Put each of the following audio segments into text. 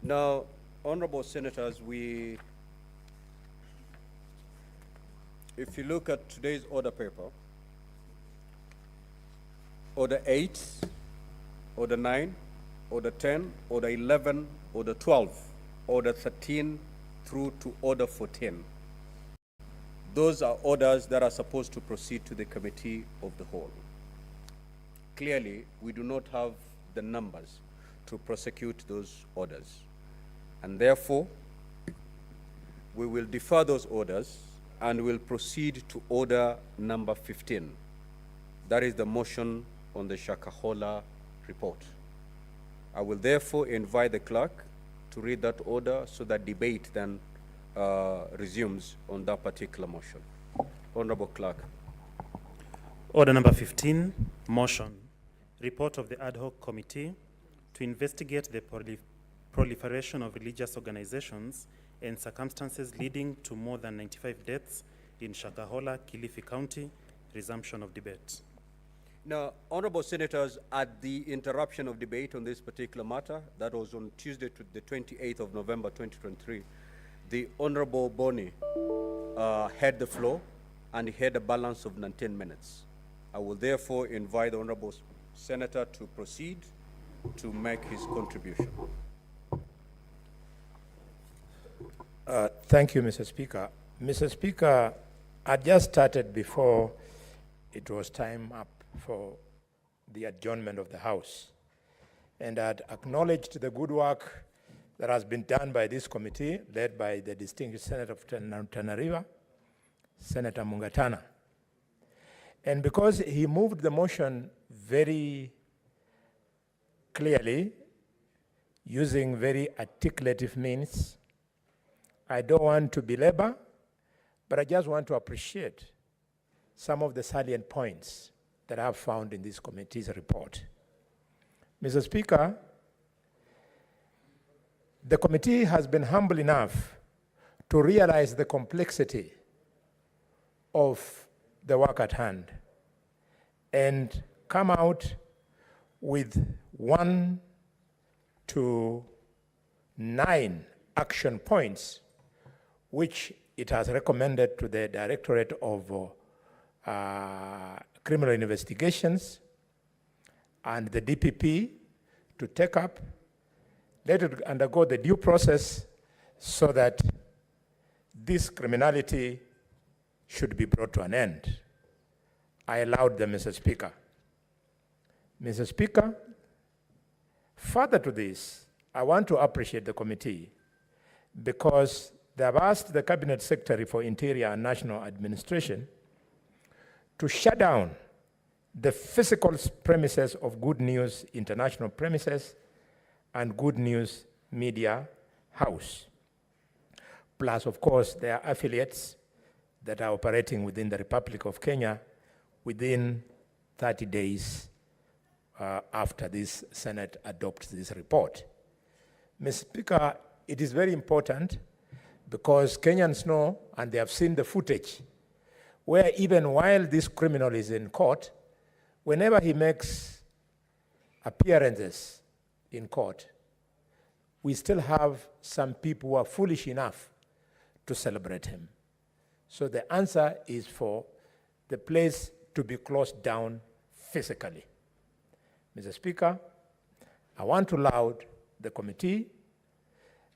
Now, honorable senators, if you look at today's order paper, order 8, order 9, order 10, order 11, order 12, order 13 through to order 14. Those are orders that are supposed to proceed to the committee of the whole. Clearly, we do not have the numbers to prosecute those orders. And therefore, we will defer those orders and will proceed to order number 15. That is the motion on the Shakahola report. I will therefore invite the clerk to read that order so that debate then resumes on that particular motion. Honorable Clerk. Order number 15, motion. Report of the ad hoc committee to investigate the proliferation of religious organizations and circumstances leading to more than 95 deaths in Shakahola, Kilifi County. Resumption of debate. Now, honorable senators, at the interruption of debate on this particular matter, that was on Tuesday, the 28th of November, 2023, the Honorable Boni had the floor and he had a balance of 19 minutes. I will therefore invite the honorable senator to proceed to make his contribution. Thank you, Mr. Speaker. Mr. Speaker, I just started before it was time up for the adjournment of the House. And I'd acknowledged the good work that has been done by this committee, led by the distinguished Senator of Tana River, Senator Mungatana. And because he moved the motion very clearly, using very articulative means, I don't want to belabor, but I just want to appreciate some of the salient points that I've found in this committee's report. Mr. Speaker, the committee has been humble enough to realize the complexity of the work at hand and come out with 1 to 9 action points, which it has recommended to the Directorate of Criminal Investigations and the DPP to take up, let it undergo the due process so that this criminality should be brought to an end. I allowed them, Mr. Speaker. Mr. Speaker, further to this, I want to appreciate the committee because they have asked the Cabinet Secretary for Interior and National Administration to shut down the physical premises of Good News International Premises and Good News Media House. Plus, of course, there are affiliates that are operating within the Republic of Kenya within 30 days after this Senate adopts this report. Mr. Speaker, it is very important because Kenyans know, and they have seen the footage, where even while this criminal is in court, whenever he makes appearances in court, we still have some people who are foolish enough to celebrate him. So the answer is for the place to be closed down physically. Mr. Speaker, I want to laud the committee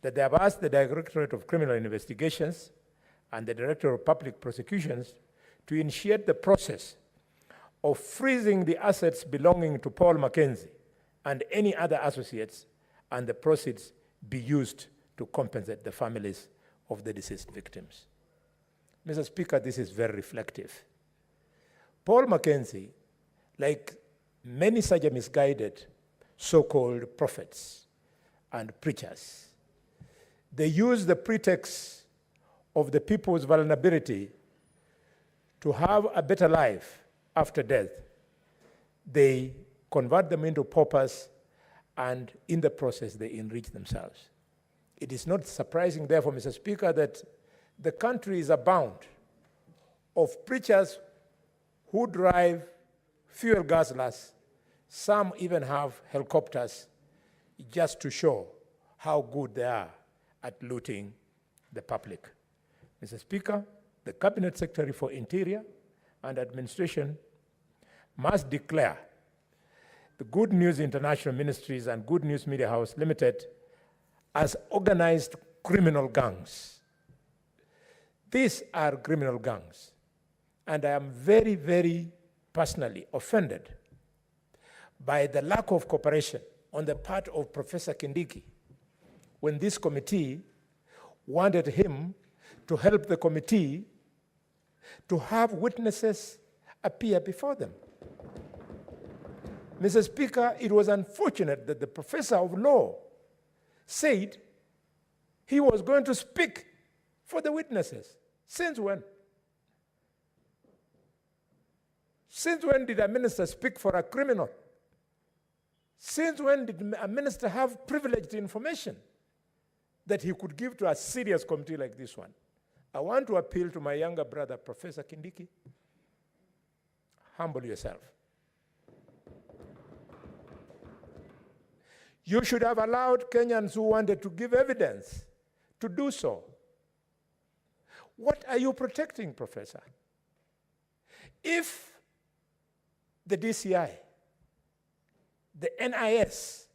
that they have asked the Directorate of Criminal Investigations and the Director of Public Prosecutions to initiate the process of freezing the assets belonging to Paul Mackenzie and any other associates, and the proceeds be used to compensate the families of the deceased victims. Mr. Speaker, this is very reflective. Paul Mackenzie, like many such misguided so-called prophets and preachers, they use the pretext of the people's vulnerability to have a better life after death. They convert them into paupers, and in the process, they enrich themselves. It is not surprising, therefore, Mr. Speaker, that the country is abound of preachers who drive fuel guzzlers. Some even have helicopters just to show how good they are at looting the public. Mr. Speaker, the Cabinet Secretary for Interior and Administration must declare the Good News International Ministries and Good News Media House Limited as organized criminal gangs. These are criminal gangs, and I am very, very personally offended by the lack of cooperation on the part of Professor Kindiki when this committee wanted him to help the committee to have witnesses appear before them. Mr. Speaker, it was unfortunate that the professor of law said he was going to speak for the witnesses. Since when? Since when did a minister speak for a criminal? Since when did a minister have privileged information that he could give to a serious committee like this one? I want to appeal to my younger brother, Professor Kindiki. Humble yourself. You should have allowed Kenyans who wanted to give evidence to do so. What are you protecting, Professor? If the DCI, the NIS,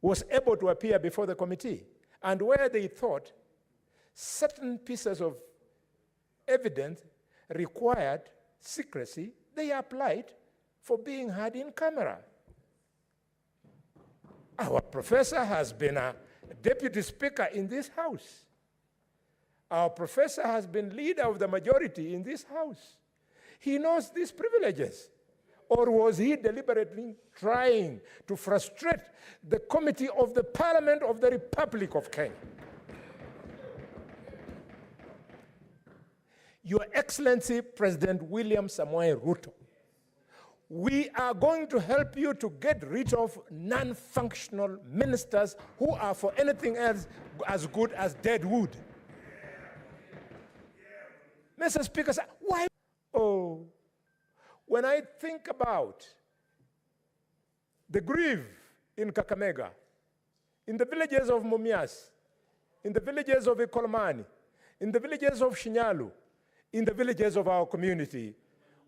was able to appear before the committee, and where they thought certain pieces of evidence required secrecy, they applied for being heard in camera. Our professor has been a deputy speaker in this house. Our professor has been leader of the majority in this house. He knows these privileges. Or was he deliberately trying to frustrate the committee of the Parliament of the Republic of Kenya? Your Excellency, President William Samoei Ruto, we are going to help you to get rid of non-functional ministers who are for anything else as good as dead wood. Mr. Speaker, why? Oh, when I think about the grief in Kakamega, in the villages of Mumias, in the villages of Ikolomani, in the villages of Shinyalu, in the villages of our community,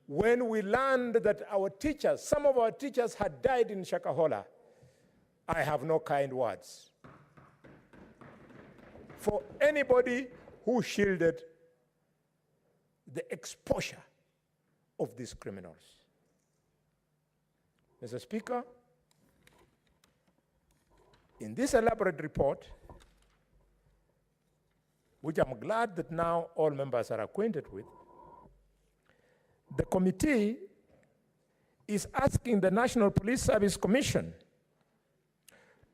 when we learned that our teachers, some of our teachers had died in Shakahola, I have no kind words for anybody who shielded the exposure of these criminals. Mr. Speaker, in this elaborate report, which I'm glad that now all members are acquainted with, the committee is asking the National Police Service Commission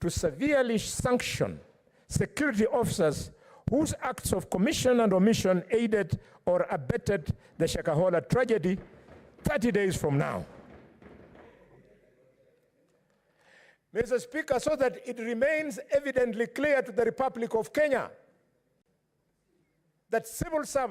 to severely sanction security officers whose acts of commission and omission aided or abetted the Shakahola tragedy 30 days from now. Mr. Speaker, so that it remains evidently clear to the Republic of Kenya that civil servants